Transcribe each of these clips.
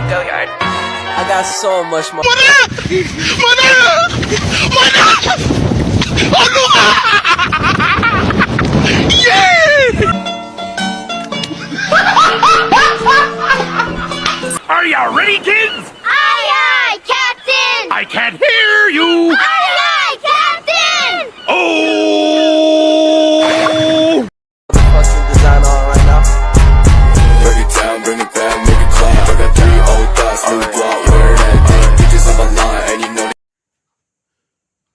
Go yard. I got so much more. Are you ready, kids? Aye, aye, Captain! I can't hear you. Aye, aye, Captain! Oh! Fucking design on right now. Break it down, bring it back, make it clap. I got 3 old thoughts, new block, where that dick. Bitches on my line, and you know.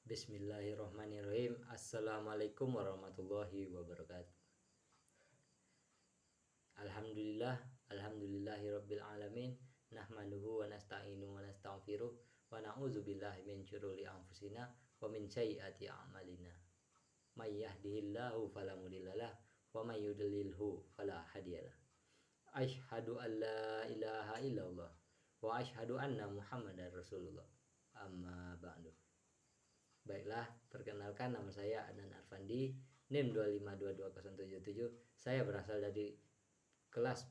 Bismillahirrahmanirrahim. Assalamualaikum warahmatullahi wabarakatuh. Alhamdulillahirabbil alamin. Nahmaduhu wa nasta'inu wa nastaghfiruh wa na'udzu billahi min syururi anfusina wa min sayyiati a'malina. May yahdihillahu fala mudhillalah wa may yudlilhu fala hadiyalah. Asyhadu an la ilaha illallah wa asyhadu anna Muhammadar Rasulullah. Amma ba'du. Baiklah, perkenalkan, nama saya Adnan Arfandi, NIM 2522077. Saya berasal dari kelas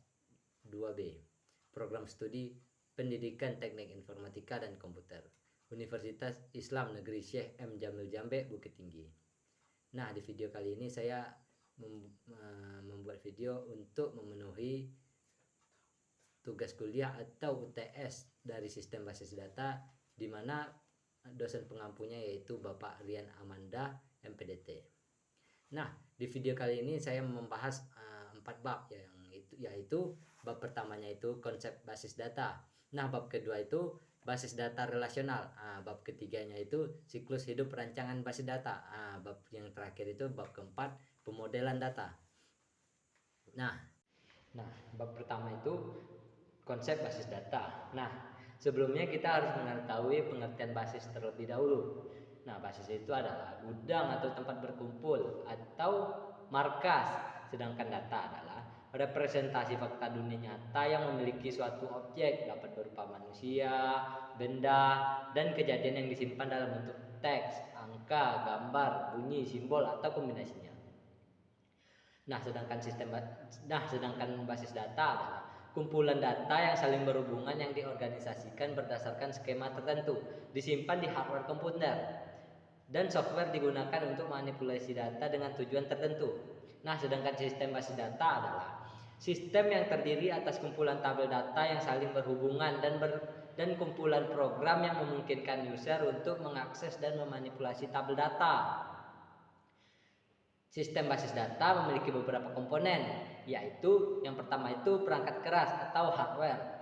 2B, Program Studi Pendidikan Teknik Informatika dan Komputer, Universitas Islam Negeri Syekh M. Jamil Jambe, Bukit Tinggi. Nah, di video kali ini saya membuat video untuk memenuhi tugas kuliah atau UTS dari sistem basis data, di mana dosen pengampunya yaitu Bapak Rian Amanda, MPDT. Nah, di video kali ini saya membahas 4 bab, yaitu bab pertamanya itu konsep basis data. Nah, bab kedua itu basis data relasional. Bab ketiganya itu siklus hidup rancangan basis data. Bab yang terakhir itu bab keempat pemodelan data. Nah, bab pertama itu konsep basis data. Nah, sebelumnya kita harus mengetahui pengertian basis terlebih dahulu. Nah, basis itu adalah gudang atau tempat berkumpul atau markas, sedangkan data adalah representasi fakta dunia nyata yang memiliki suatu objek, dapat berupa manusia, benda, dan kejadian yang disimpan dalam bentuk teks, angka, gambar, bunyi, simbol, atau kombinasinya. Nah, sedangkan basis data adalah kumpulan data yang saling berhubungan yang diorganisasikan berdasarkan skema tertentu, disimpan di hardware komputer, dan software digunakan untuk manipulasi data dengan tujuan tertentu. Nah, sedangkan sistem basis data adalah sistem yang terdiri atas kumpulan tabel data yang saling berhubungan dan kumpulan program yang memungkinkan user untuk mengakses dan memanipulasi tabel data. Sistem basis data memiliki beberapa komponen, yaitu yang pertama itu perangkat keras atau hardware.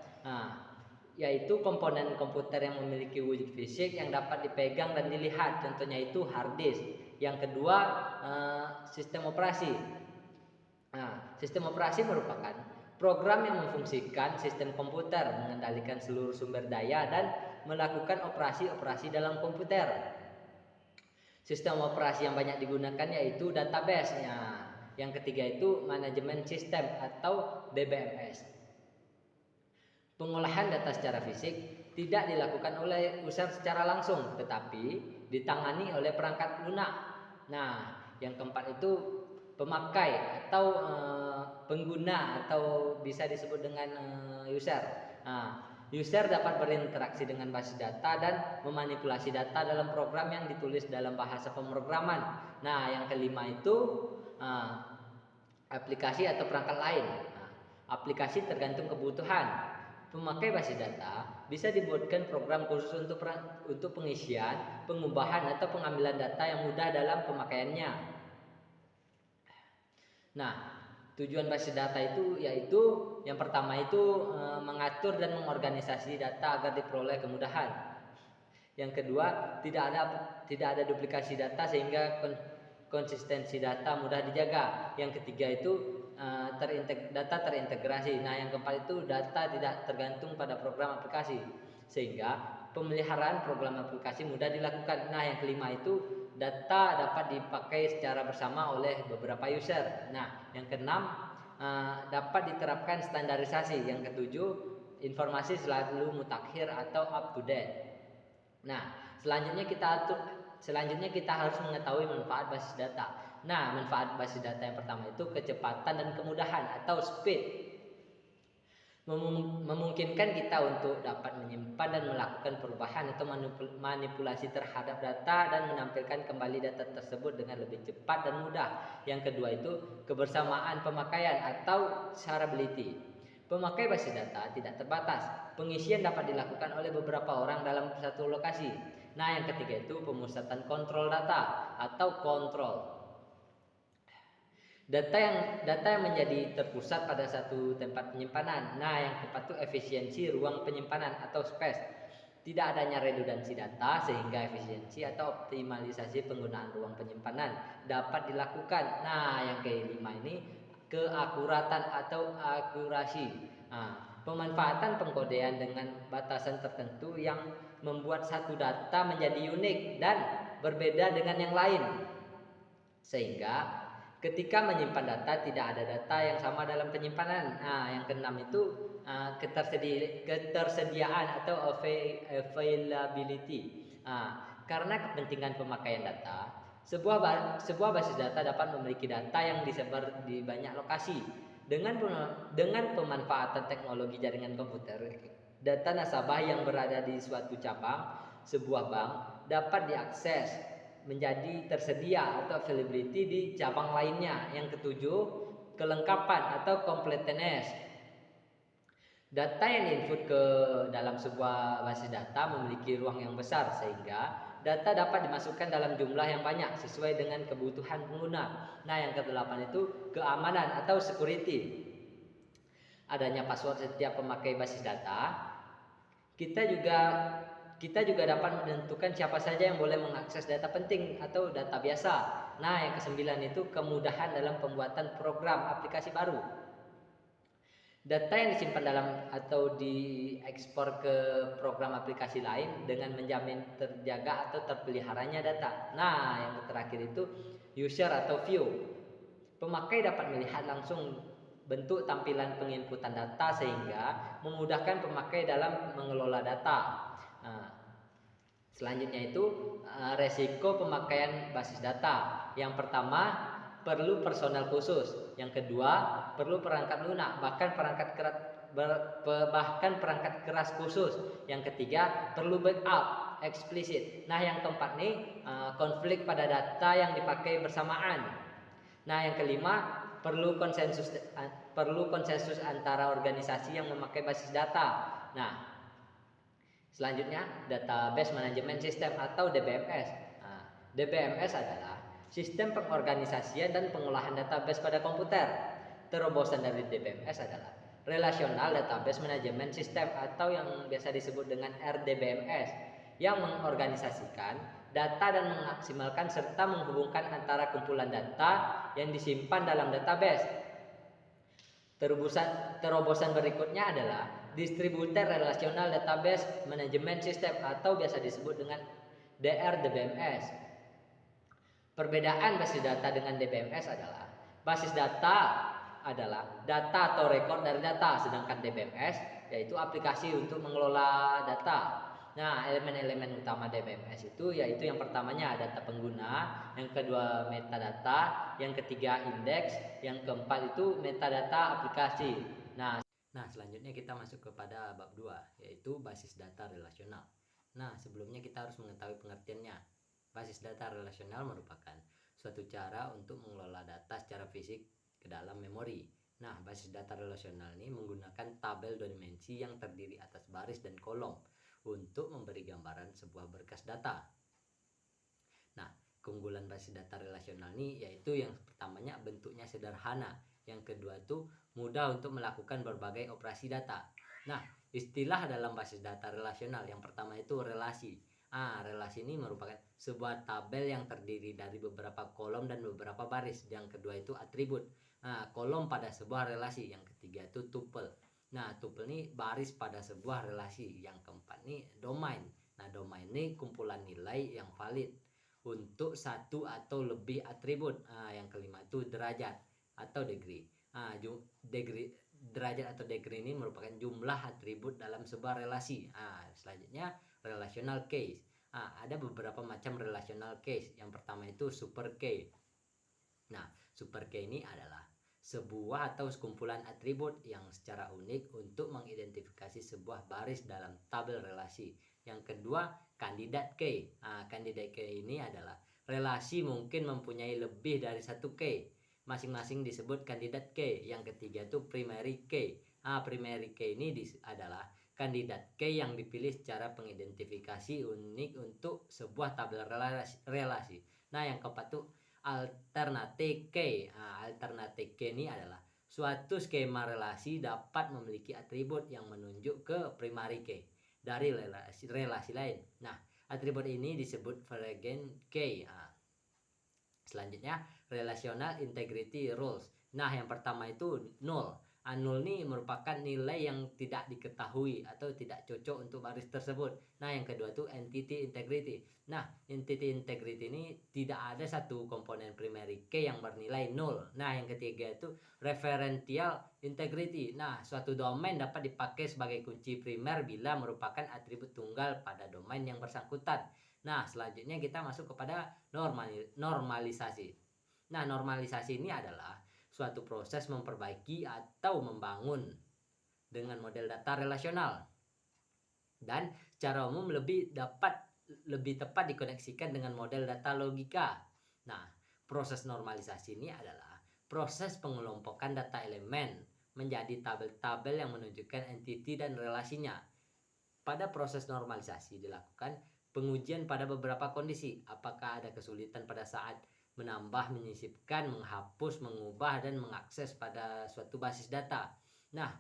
Yaitu komponen komputer yang memiliki wujud fisik yang dapat dipegang dan dilihat, contohnya itu hard disk. Yang kedua, sistem operasi. Sistem operasi merupakan program yang memfungsikan sistem komputer, mengendalikan seluruh sumber daya dan melakukan operasi-operasi dalam komputer. Sistem operasi yang banyak digunakan yaitu database. Yang ketiga itu manajemen sistem atau DBMS. Pengolahan data secara fisik tidak dilakukan oleh user secara langsung, tetapi ditangani oleh perangkat lunak. Nah, yang keempat itu pemakai atau pengguna, atau bisa disebut dengan user. User dapat berinteraksi dengan basis data dan memanipulasi data dalam program yang ditulis dalam bahasa pemrograman. Nah, yang kelima itu aplikasi atau perangkat lain. Aplikasi tergantung kebutuhan. Pemakai basis data bisa dibuatkan program khusus untuk pengisian, pengubahan, atau pengambilan data yang mudah dalam pemakaiannya. Nah, tujuan basis data itu yaitu yang pertama itu mengatur dan mengorganisasi data agar diperoleh kemudahan. Yang kedua, tidak ada duplikasi data sehingga konsistensi data mudah dijaga. Yang ketiga itu data terintegrasi. Nah, yang keempat itu data tidak tergantung pada program aplikasi sehingga pemeliharaan program aplikasi mudah dilakukan. Nah, yang kelima itu data dapat dipakai secara bersama oleh beberapa user. Nah, yang keenam dapat diterapkan standarisasi. Yang ketujuh, informasi selalu mutakhir atau up to date. Nah, selanjutnya kita harus mengetahui manfaat basis data. Nah, manfaat basis data yang pertama itu kecepatan dan kemudahan atau speed. memungkinkan kita untuk dapat menyimpan dan melakukan perubahan atau manipulasi terhadap data dan menampilkan kembali data tersebut dengan lebih cepat dan mudah. Yang kedua itu kebersamaan pemakaian atau shareability. Pemakai basis data tidak terbatas. Pengisian dapat dilakukan oleh beberapa orang dalam satu lokasi. Nah, yang ketiga itu pemusatan kontrol data atau kontrol. Data yang menjadi terpusat pada satu tempat penyimpanan. Nah, yang keempat itu efisiensi ruang penyimpanan atau space. Tidak adanya redundansi data sehingga efisiensi atau optimalisasi penggunaan ruang penyimpanan dapat dilakukan. Nah, yang kelima ini keakuratan atau akurasi. Nah, pemanfaatan pengkodean dengan batasan tertentu yang membuat satu data menjadi unik dan berbeda dengan yang lain. Sehingga ketika menyimpan data tidak ada data yang sama dalam penyimpanan. Nah, yang keenam itu ketersediaan atau availability. Karena kepentingan pemakaian data, sebuah basis data dapat memiliki data yang disebar di banyak lokasi. Dengan pemanfaatan teknologi jaringan komputer, data nasabah yang berada di suatu cabang sebuah bank dapat diakses menjadi tersedia atau availability di cabang lainnya. Yang ketujuh, kelengkapan atau completeness. Data yang diinput ke dalam sebuah basis data memiliki ruang yang besar sehingga data dapat dimasukkan dalam jumlah yang banyak sesuai dengan kebutuhan pengguna. Nah, yang kedelapan itu keamanan atau security. Adanya password setiap pemakai basis data. Kita juga dapat menentukan siapa saja yang boleh mengakses data penting atau data biasa. Nah, yang kesembilan itu kemudahan dalam pembuatan program aplikasi baru. Data yang disimpan dalam atau diekspor ke program aplikasi lain dengan menjamin terjaga atau terpeliharanya data. Nah, yang terakhir itu user atau view. Pemakai dapat melihat langsung bentuk tampilan penginputan data sehingga memudahkan pemakai dalam mengelola data. Selanjutnya itu resiko pemakaian basis data. Yang pertama, perlu personal khusus. Yang kedua, perlu perangkat lunak, bahkan perangkat keras khusus. Yang ketiga, perlu backup eksplisit. Nah, yang keempat nih konflik pada data yang dipakai bersamaan. Nah, yang kelima, perlu konsensus antara organisasi yang memakai basis data. Nah, selanjutnya database management system atau DBMS. Nah, DBMS adalah sistem pengorganisasian dan pengolahan database pada komputer. Terobosan dari DBMS adalah Relational Database Management System atau yang biasa disebut dengan RDBMS yang mengorganisasikan data dan memaksimalkan serta menghubungkan antara kumpulan data yang disimpan dalam database. Terobosan berikutnya adalah Distributed Relational Database Management System atau biasa disebut dengan DRDBMS. Perbedaan basis data dengan DBMS adalah basis data adalah data atau rekor dari data, sedangkan DBMS yaitu aplikasi untuk mengelola data. Nah, elemen-elemen utama DBMS itu yaitu yang pertamanya data pengguna, yang kedua metadata, yang ketiga indeks, yang keempat itu metadata aplikasi. Nah, selanjutnya kita masuk kepada bab 2 yaitu basis data relasional. Nah, sebelumnya kita harus mengetahui pengertiannya. Basis data relasional merupakan suatu cara untuk mengelola data secara fisik ke dalam memori. Nah, basis data relasional ini menggunakan tabel 2 dimensi yang terdiri atas baris dan kolom untuk memberi gambaran sebuah berkas data. Nah, keunggulan basis data relasional ini yaitu yang pertamanya bentuknya sederhana, yang kedua itu mudah untuk melakukan berbagai operasi data. Nah, istilah dalam basis data relasional yang pertama itu relasi. Relasi ini merupakan sebuah tabel yang terdiri dari beberapa kolom dan beberapa baris. Yang kedua itu atribut. Kolom pada sebuah relasi. Yang ketiga itu tuple. Nah, tuple ini baris pada sebuah relasi. Yang keempat ini domain. Nah, domain ini kumpulan nilai yang valid untuk satu atau lebih atribut. Yang kelima itu derajat atau degree. Derajat atau degree ini merupakan jumlah atribut dalam sebuah relasi. Selanjutnya relational case. Ada beberapa macam relational case. Yang pertama itu super case. Nah, super case ini adalah sebuah atau sekumpulan atribut yang secara unik untuk mengidentifikasi sebuah baris dalam tabel relasi. Yang kedua, kandidat key. Kandidat key ini adalah relasi mungkin mempunyai lebih dari satu key. Masing-masing disebut kandidat key. Yang ketiga itu primary key. Primary key ini adalah kandidat key yang dipilih secara pengidentifikasi unik untuk sebuah tabel relasi. Nah, yang keempat itu alternative key. Alternative key ini adalah suatu skema relasi dapat memiliki atribut yang menunjuk ke primary key dari relasi lain. Nah, atribut ini disebut variant key. Selanjutnya, relational integrity rules. Nah, yang pertama itu null. Null ini merupakan nilai yang tidak diketahui atau tidak cocok untuk baris tersebut. Nah, yang kedua itu entity integrity. Nah, entity integrity ini tidak ada satu komponen primary key yang bernilai null. Nah, yang ketiga itu referential integrity. Nah, suatu domain dapat dipakai sebagai kunci primer bila merupakan atribut tunggal pada domain yang bersangkutan. Nah, selanjutnya kita masuk kepada normalisasi. Nah, normalisasi ini adalah suatu proses memperbaiki atau membangun dengan model data relasional dan secara umum lebih tepat dikoneksikan dengan model data logika. Nah, proses normalisasi ini adalah proses pengelompokan data elemen menjadi tabel-tabel yang menunjukkan entiti dan relasinya. Pada proses normalisasi dilakukan pengujian pada beberapa kondisi. Apakah ada kesulitan pada saat menambah, menyisipkan, menghapus, mengubah, dan mengakses pada suatu basis data. Nah,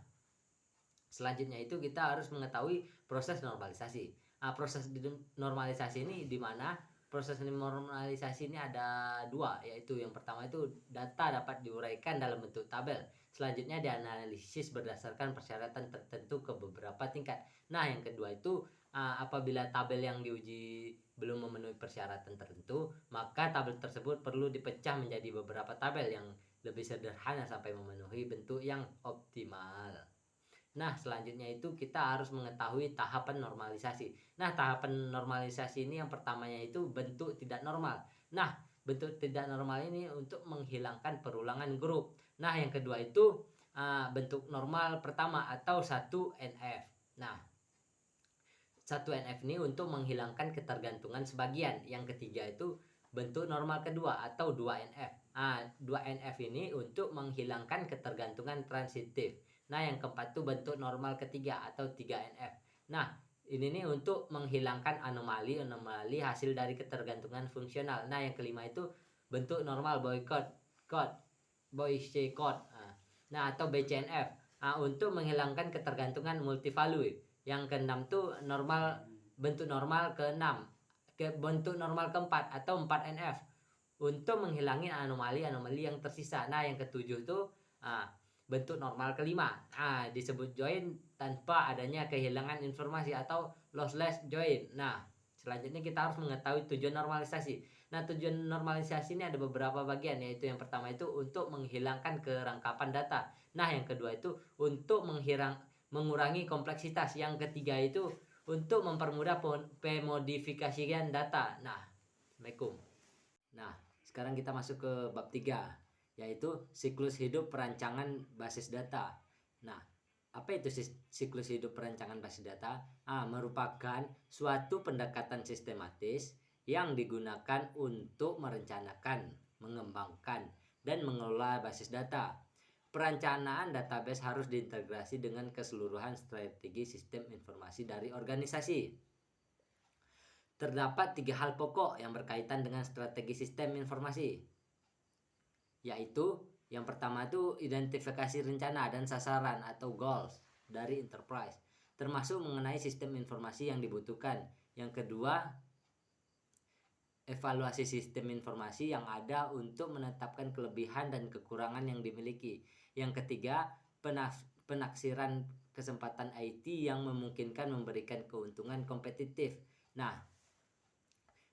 selanjutnya itu kita harus mengetahui proses normalisasi. Proses normalisasi ini di mana proses normalisasi ini ada dua, yaitu yang pertama itu data dapat diuraikan dalam bentuk tabel. Selanjutnya dianalisis berdasarkan persyaratan tertentu ke beberapa tingkat. Nah, yang kedua itu apabila tabel yang diuji belum memenuhi persyaratan tertentu, maka tabel tersebut perlu dipecah menjadi beberapa tabel yang lebih sederhana sampai memenuhi bentuk yang optimal. Nah, selanjutnya itu kita harus mengetahui tahapan normalisasi. Nah, tahapan normalisasi ini yang pertamanya itu bentuk tidak normal. Nah, bentuk tidak normal ini untuk menghilangkan perulangan grup. Nah, yang kedua itu bentuk normal pertama atau 1NF. Nah, 1NF ini untuk menghilangkan ketergantungan sebagian. Yang ketiga itu bentuk normal kedua atau 2NF. 2NF ini untuk menghilangkan ketergantungan transitif. Nah, yang keempat itu bentuk normal ketiga atau 3NF. Nah, ini nih untuk menghilangkan anomali hasil dari ketergantungan fungsional. Nah, yang kelima itu bentuk normal Boyce code. Nah, atau BCNF. Untuk menghilangkan ketergantungan multivalue. Yang keenam tuh bentuk normal ke-6, bentuk normal ke-4 atau 4NF untuk menghilangi anomali yang tersisa. Nah, yang ketujuh tuh bentuk normal ke-5. Disebut join tanpa adanya kehilangan informasi atau lossless join. Nah, selanjutnya kita harus mengetahui tujuan normalisasi. Nah, tujuan normalisasi ini ada beberapa bagian, yaitu yang pertama itu untuk menghilangkan kerangkapan data. Nah, yang kedua itu untuk mengurangi kompleksitas. Yang ketiga itu untuk mempermudah pemodifikasian data. Nah, Assalamualaikum. Nah, sekarang kita masuk ke bab 3, yaitu siklus hidup perancangan basis data. Nah, apa itu siklus hidup perancangan basis data? Merupakan suatu pendekatan sistematis yang digunakan untuk merencanakan, mengembangkan, dan mengelola basis data. Perencanaan database harus diintegrasi dengan keseluruhan strategi sistem informasi dari organisasi. Terdapat 3 hal pokok yang berkaitan dengan strategi sistem informasi, yaitu yang pertama itu identifikasi rencana dan sasaran atau goals dari enterprise, termasuk mengenai sistem informasi yang dibutuhkan. Yang kedua, evaluasi sistem informasi yang ada untuk menetapkan kelebihan dan kekurangan yang dimiliki. Yang ketiga, penaksiran kesempatan IT yang memungkinkan memberikan keuntungan kompetitif. Nah,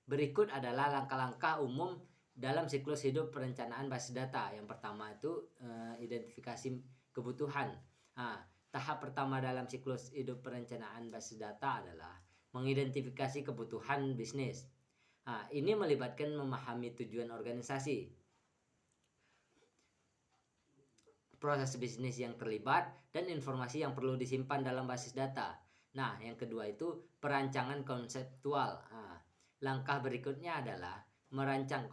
berikut adalah langkah-langkah umum dalam siklus hidup perencanaan basis data. Yang pertama itu identifikasi kebutuhan. Tahap pertama dalam siklus hidup perencanaan basis data adalah mengidentifikasi kebutuhan bisnis. Ini melibatkan memahami tujuan organisasi. proses bisnis yang terlibat, dan informasi yang perlu disimpan dalam basis data. Nah, yang kedua itu perancangan konseptual. Langkah berikutnya adalah merancang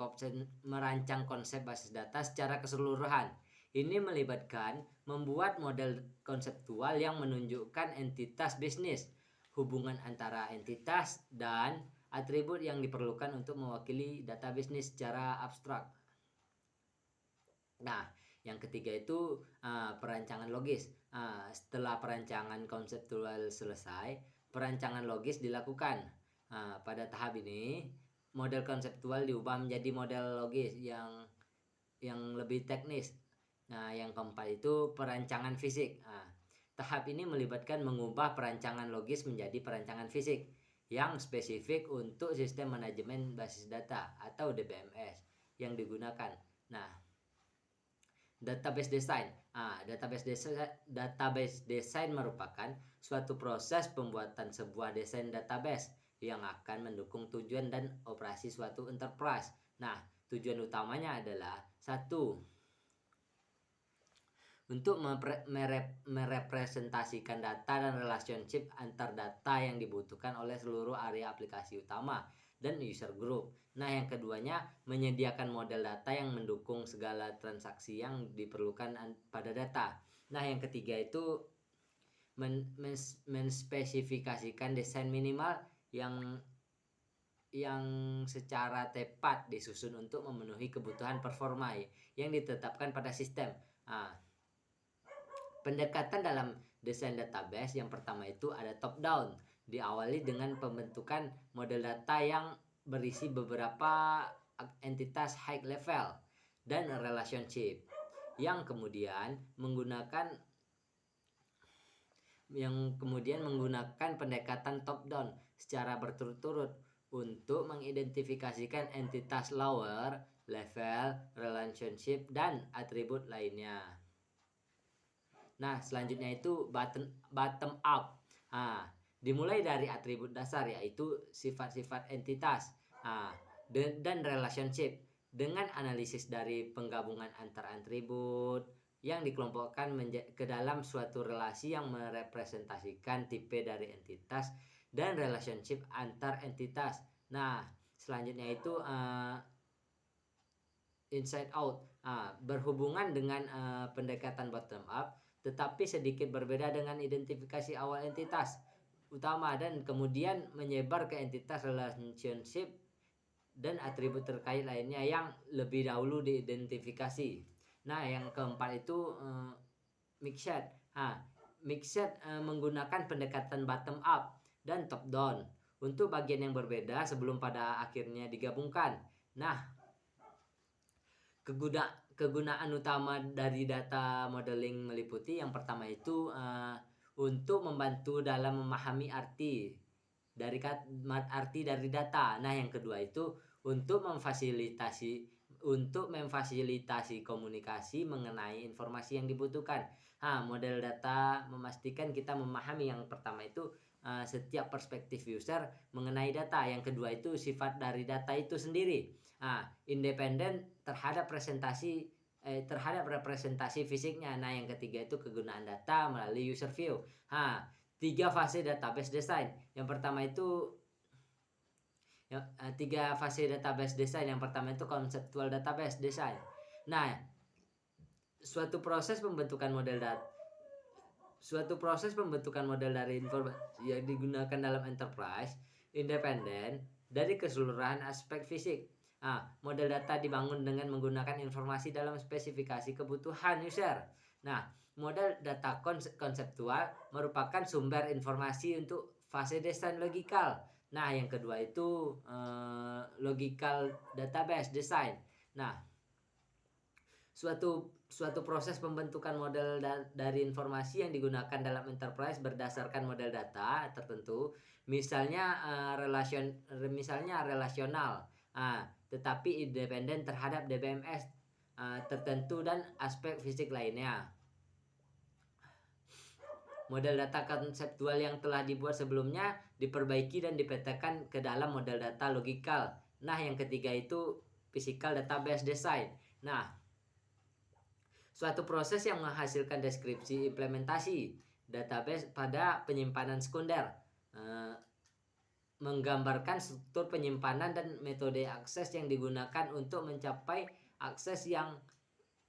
konsep basis data secara keseluruhan. Ini melibatkan membuat model konseptual yang menunjukkan entitas bisnis, hubungan antara entitas, dan atribut yang diperlukan untuk mewakili data bisnis secara abstrak. Nah, yang ketiga itu perancangan logis. Setelah perancangan konseptual selesai, perancangan logis dilakukan. Pada tahap ini, model konseptual diubah menjadi model logis yang lebih teknis. Nah, yang keempat itu perancangan fisik. Tahap ini melibatkan mengubah perancangan logis menjadi perancangan fisik yang spesifik untuk sistem manajemen basis data atau DBMS yang digunakan. Nah, database design. Database design merupakan suatu proses pembuatan sebuah desain database yang akan mendukung tujuan dan operasi suatu enterprise. Nah, tujuan utamanya adalah satu, untuk merepresentasikan data dan relationship antar data yang dibutuhkan oleh seluruh area aplikasi utama dan user group. Nah, yang keduanya menyediakan model data yang mendukung segala transaksi yang diperlukan pada data. Nah, yang ketiga itu menspesifikasikan desain minimal yang secara tepat disusun untuk memenuhi kebutuhan performa yang ditetapkan pada sistem. Pendekatan dalam desain database yang pertama itu ada top down, diawali dengan pembentukan model data yang berisi beberapa entitas high level dan relationship yang kemudian menggunakan pendekatan top down secara berturut-turut untuk mengidentifikasikan entitas lower level, relationship, dan atribut lainnya. Nah, selanjutnya itu bottom up. Dimulai dari atribut dasar, yaitu sifat-sifat entitas dan relationship, dengan analisis dari penggabungan antar atribut yang dikelompokkan ke dalam suatu relasi yang merepresentasikan tipe dari entitas dan relationship antar entitas. Nah, selanjutnya itu inside out, berhubungan dengan pendekatan bottom up, tetapi sedikit berbeda dengan identifikasi awal entitas utama dan kemudian menyebar ke entitas, relationship, dan atribut terkait lainnya yang lebih dahulu diidentifikasi. Nah, yang keempat itu mixed. Mixed menggunakan pendekatan bottom up dan top down untuk bagian yang berbeda sebelum pada akhirnya digabungkan. Nah, kegunaan utama dari data modeling meliputi yang pertama itu untuk membantu dalam memahami arti dari data. Nah, yang kedua itu untuk memfasilitasi komunikasi mengenai informasi yang dibutuhkan. Model data memastikan kita memahami yang pertama itu setiap perspektif user mengenai data. Yang kedua itu sifat dari data itu sendiri, independen terhadap representasi fisiknya. Nah, yang ketiga itu kegunaan data melalui user view. 3 fase database design. Yang pertama itu 3 fase database design. Yang pertama itu conceptual database design. Nah, suatu proses pembentukan model dari informasi yang digunakan dalam enterprise independen dari keseluruhan aspek fisik. Model data dibangun dengan menggunakan informasi dalam spesifikasi kebutuhan user. Nah, model data konseptual merupakan sumber informasi untuk fase desain logikal. Nah, yang kedua itu logical database design. Nah, suatu proses pembentukan model dari informasi yang digunakan dalam enterprise berdasarkan model data tertentu, misalnya relasional, tetapi independen terhadap DBMS tertentu dan aspek fisik lainnya. Model data konseptual yang telah dibuat sebelumnya diperbaiki dan dipetakan ke dalam model data logikal. Nah, yang ketiga itu physical database design. Nah, suatu proses yang menghasilkan deskripsi implementasi database pada penyimpanan sekunder, menggambarkan struktur penyimpanan dan metode akses yang digunakan untuk mencapai akses yang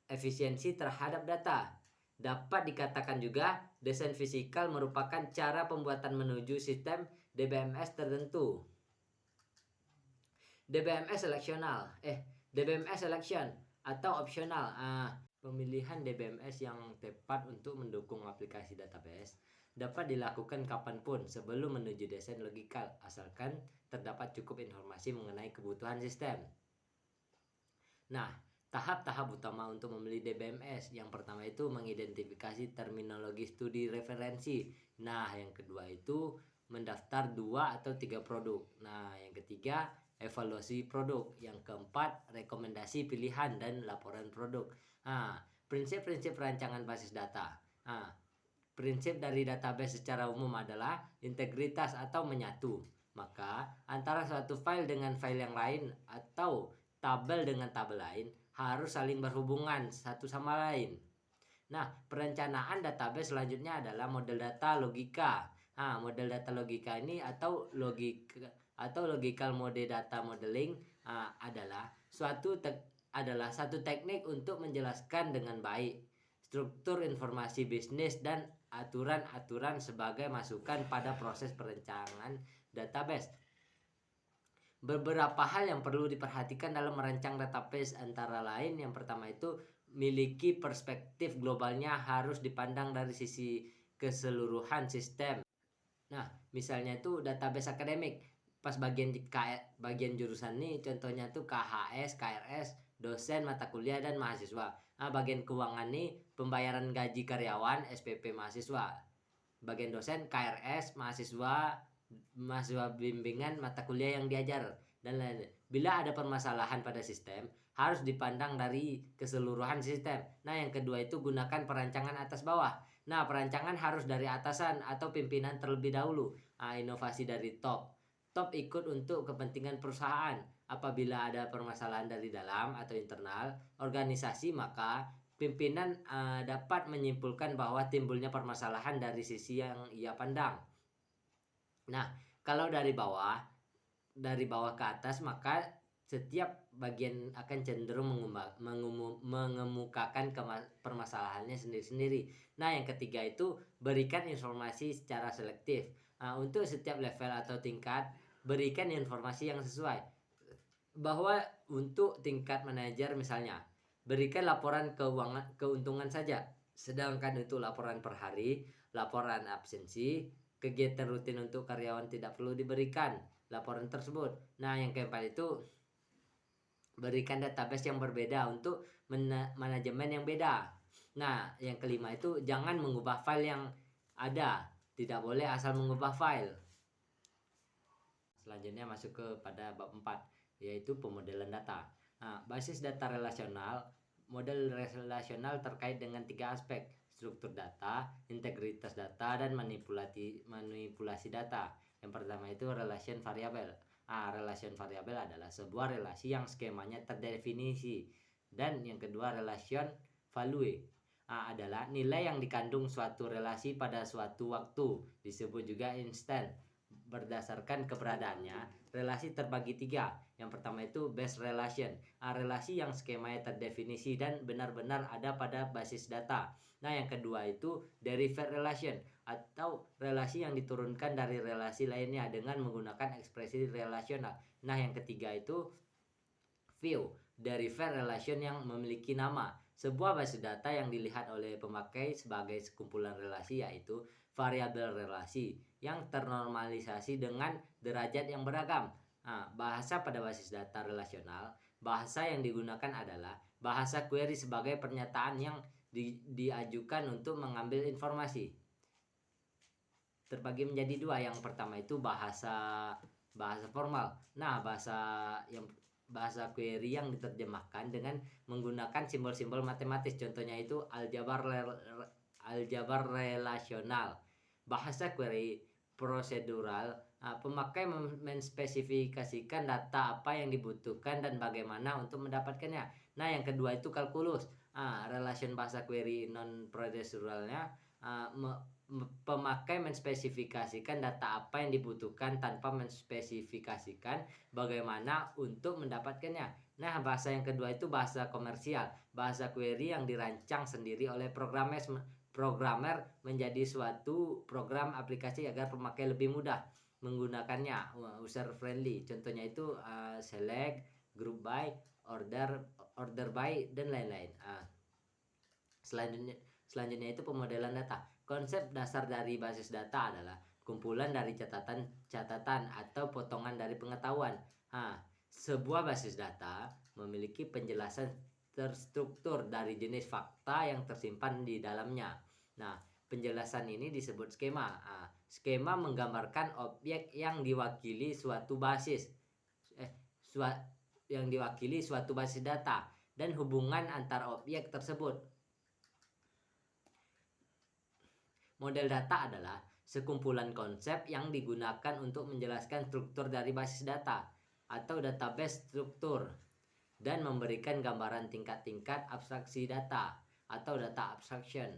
efisiensi terhadap data. Dapat dikatakan juga desain fisikal merupakan cara pembuatan menuju sistem DBMS tertentu. DBMS selection atau optional. Pemilihan DBMS yang tepat untuk mendukung aplikasi database dapat dilakukan kapanpun sebelum menuju desain logikal, asalkan terdapat cukup informasi mengenai kebutuhan sistem. Nah, tahap-tahap utama untuk memilih DBMS. Yang pertama itu mengidentifikasi terminologi studi referensi. Nah, yang kedua itu mendaftar 2 atau 3 produk. Nah, yang ketiga evaluasi produk. Yang keempat rekomendasi pilihan dan laporan produk. Prinsip-prinsip rancangan basis data. Prinsip dari database secara umum adalah integritas atau menyatu. Maka antara suatu file dengan file yang lain atau tabel dengan tabel lain harus saling berhubungan satu sama lain. Nah, perencanaan database selanjutnya adalah model data logika. Model data logika ini atau logical mode data modeling adalah satu teknik untuk menjelaskan dengan baik struktur informasi bisnis dan aturan-aturan sebagai masukan pada proses perencanaan database. Beberapa hal yang perlu diperhatikan dalam merancang database antara lain, yang pertama itu miliki perspektif globalnya, harus dipandang dari sisi keseluruhan sistem. Nah, misalnya itu database akademik, pas bagian jurusan nih, contohnya tuh KHS, KRS, dosen, mata kuliah, dan mahasiswa. Bagian keuangan nih, pembayaran gaji karyawan, SPP mahasiswa. Bagian dosen, KRS, mahasiswa bimbingan mata kuliah yang diajar, dan lain-lain. Bila ada permasalahan pada sistem, harus dipandang dari keseluruhan sistem. Nah, yang kedua itu gunakan perancangan atas bawah. Nah, perancangan harus dari atasan atau pimpinan terlebih dahulu. Inovasi dari top ikut untuk kepentingan perusahaan. Apabila ada permasalahan dari dalam atau internal organisasi, maka pimpinan dapat menyimpulkan bahwa timbulnya permasalahan dari sisi yang ia pandang. Nah, kalau dari bawah ke atas, maka setiap bagian akan cenderung mengemukakan permasalahannya sendiri-sendiri. Nah, yang ketiga itu berikan informasi secara selektif. Untuk setiap level atau tingkat, berikan informasi yang sesuai. Bahwa untuk tingkat manajer misalnya, berikan laporan keuntungan saja. Sedangkan itu laporan per hari, laporan absensi, kegiatan rutin untuk karyawan tidak perlu diberikan laporan tersebut. Nah, yang keempat itu berikan database yang berbeda untuk manajemen yang beda. Nah, yang kelima itu jangan mengubah file yang ada. Tidak boleh asal mengubah file. Selanjutnya masuk kepada bab 4, yaitu pemodelan data. Basis data relasional. Model relasional terkait dengan 3 aspek: struktur data, integritas data, dan manipulasi data. Yang pertama itu relation variable. Relation variable adalah sebuah relasi yang skemanya terdefinisi. Dan yang kedua relation value adalah nilai yang dikandung suatu relasi pada suatu waktu, disebut juga instant. Berdasarkan keberadaannya, relasi terbagi 3. Yang pertama itu base relation, relasi yang skemanya terdefinisi dan benar-benar ada pada basis data. Nah, yang kedua itu derived relation, atau relasi yang diturunkan dari relasi lainnya dengan menggunakan ekspresi relasional. Nah, yang ketiga itu view, derived relation yang memiliki nama. Sebuah basis data yang dilihat oleh pemakai sebagai sekumpulan relasi, yaitu variabel relasi yang ternormalisasi dengan derajat yang beragam. Bahasa pada basis data relasional, bahasa yang digunakan adalah bahasa query sebagai pernyataan yang diajukan untuk mengambil informasi. Terbagi menjadi 2. Yang pertama itu bahasa formal. Nah, bahasa query yang diterjemahkan dengan menggunakan simbol-simbol matematis, contohnya itu aljabar relasional. Bahasa query prosedural, pemakai menspesifikasikan data apa yang dibutuhkan dan bagaimana untuk mendapatkannya. Nah, yang kedua itu kalkulus. Relation bahasa query non proceduralnya, pemakai menspesifikasikan data apa yang dibutuhkan tanpa menspesifikasikan bagaimana untuk mendapatkannya. Nah, bahasa yang kedua itu bahasa komersial. Bahasa query yang dirancang sendiri oleh programmer menjadi suatu program aplikasi agar pemakai lebih mudah menggunakannya, user friendly. Contohnya itu select, group by, order by, dan lain-lain. Selanjutnya itu pemodelan data. Konsep dasar dari basis data adalah kumpulan dari catatan atau potongan dari pengetahuan. Sebuah basis data memiliki penjelasan terstruktur dari jenis fakta yang tersimpan di dalamnya. Nah, penjelasan ini disebut skema. Skema menggambarkan objek yang diwakili suatu basis data dan hubungan antar objek tersebut. Model data adalah sekumpulan konsep yang digunakan untuk menjelaskan struktur dari basis data atau database struktur dan memberikan gambaran tingkat-tingkat abstraksi data atau data abstraction.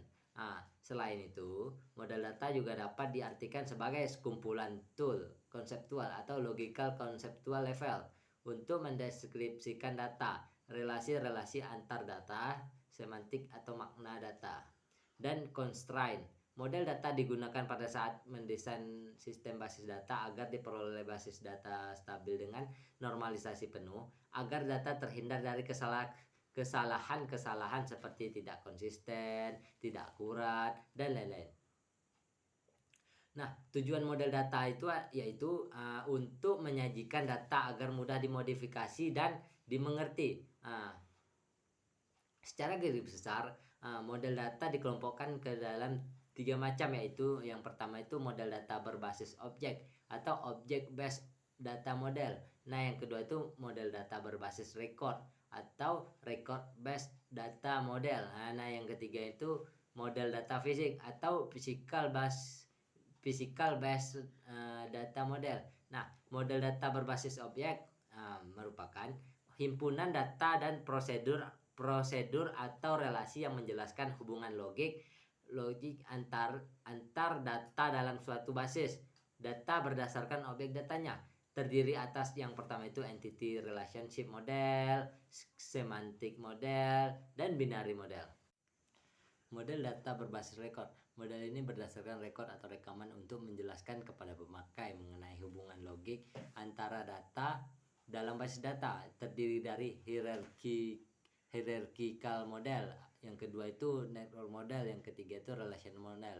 Selain itu, model data juga dapat diartikan sebagai sekumpulan tool konseptual atau logical conceptual level untuk mendeskripsikan data, relasi-relasi antar data, semantik atau makna data, dan constraint. Model data digunakan pada saat mendesain sistem basis data agar diperoleh basis data stabil dengan normalisasi penuh, agar data terhindar dari kesalahan seperti tidak konsisten, tidak akurat, dan lain-lain. Nah, tujuan model data itu yaitu untuk menyajikan data agar mudah dimodifikasi dan dimengerti. Secara garis besar, model data dikelompokkan ke dalam 3 macam, yaitu yang pertama itu model data berbasis objek atau object based data model. Nah, yang kedua itu model data berbasis record atau record based data model. Nah, yang ketiga itu model data fisik atau physical based data model. Nah, model data berbasis objek merupakan himpunan data dan prosedur atau relasi yang menjelaskan hubungan logik antar data dalam suatu basis data berdasarkan objek datanya. Terdiri atas yang pertama itu entity relationship model, semantic model, dan binary model. Model data berbasis record. Model ini berdasarkan rekod atau rekaman untuk menjelaskan kepada pemakai mengenai hubungan logik antara data dalam basis data. Terdiri dari hierarchical model, yang kedua itu network model, yang ketiga itu relation model.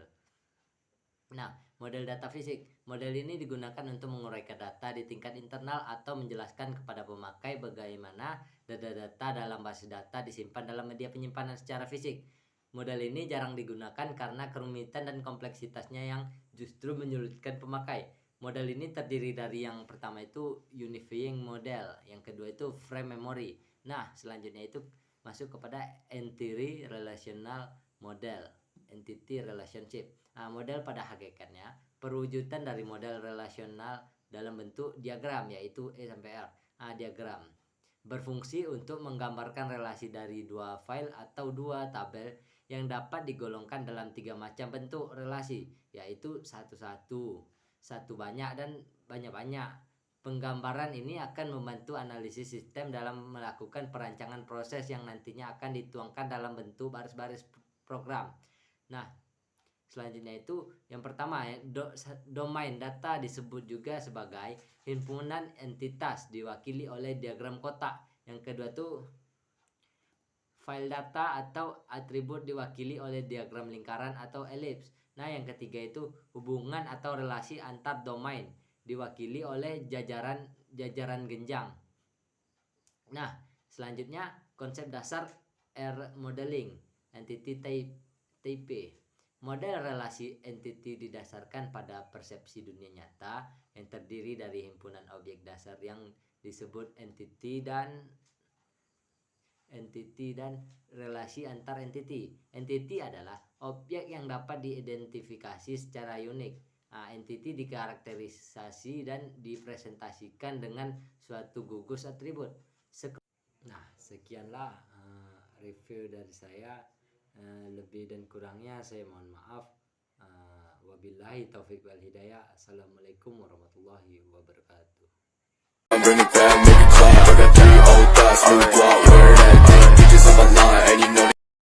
Nah, model data fisik. Model ini digunakan untuk menguraikan data di tingkat internal atau menjelaskan kepada pemakai bagaimana data-data dalam basis data disimpan dalam media penyimpanan secara fisik. Model ini jarang digunakan karena kerumitan dan kompleksitasnya yang justru menyulitkan pemakai. Model ini terdiri dari yang pertama itu unifying model, yang kedua itu frame memory. Nah, selanjutnya itu masuk kepada entity relational model, entity relationship. Model pada hakikatnya perwujudan dari model relasional dalam bentuk diagram, yaitu E sampai R. Diagram berfungsi untuk menggambarkan relasi dari dua file atau dua tabel yang dapat digolongkan dalam 3 macam bentuk relasi, yaitu satu-satu, satu banyak, dan banyak-banyak. Penggambaran ini akan membantu analisis sistem dalam melakukan perancangan proses yang nantinya akan dituangkan dalam bentuk baris-baris program. Nah, selanjutnya itu yang pertama, domain data disebut juga sebagai himpunan entitas diwakili oleh diagram kotak. Yang kedua itu file data atau atribut diwakili oleh diagram lingkaran atau elips. Nah, yang ketiga itu hubungan atau relasi antar domain diwakili oleh jajaran genjang. Nah, selanjutnya konsep dasar R modeling, entity type. Model relasi entity didasarkan pada persepsi dunia nyata yang terdiri dari himpunan objek dasar yang disebut entity dan relasi antar entity. Entity adalah objek yang dapat diidentifikasi secara unik. Entity dikarakterisasi dan dipresentasikan dengan suatu gugus atribut. Nah, sekianlah review dari saya. Lebih dan kurangnya saya mohon maaf. Wabillahi taufiq wal hidayah. Assalamualaikum warahmatullahi wabarakatuh.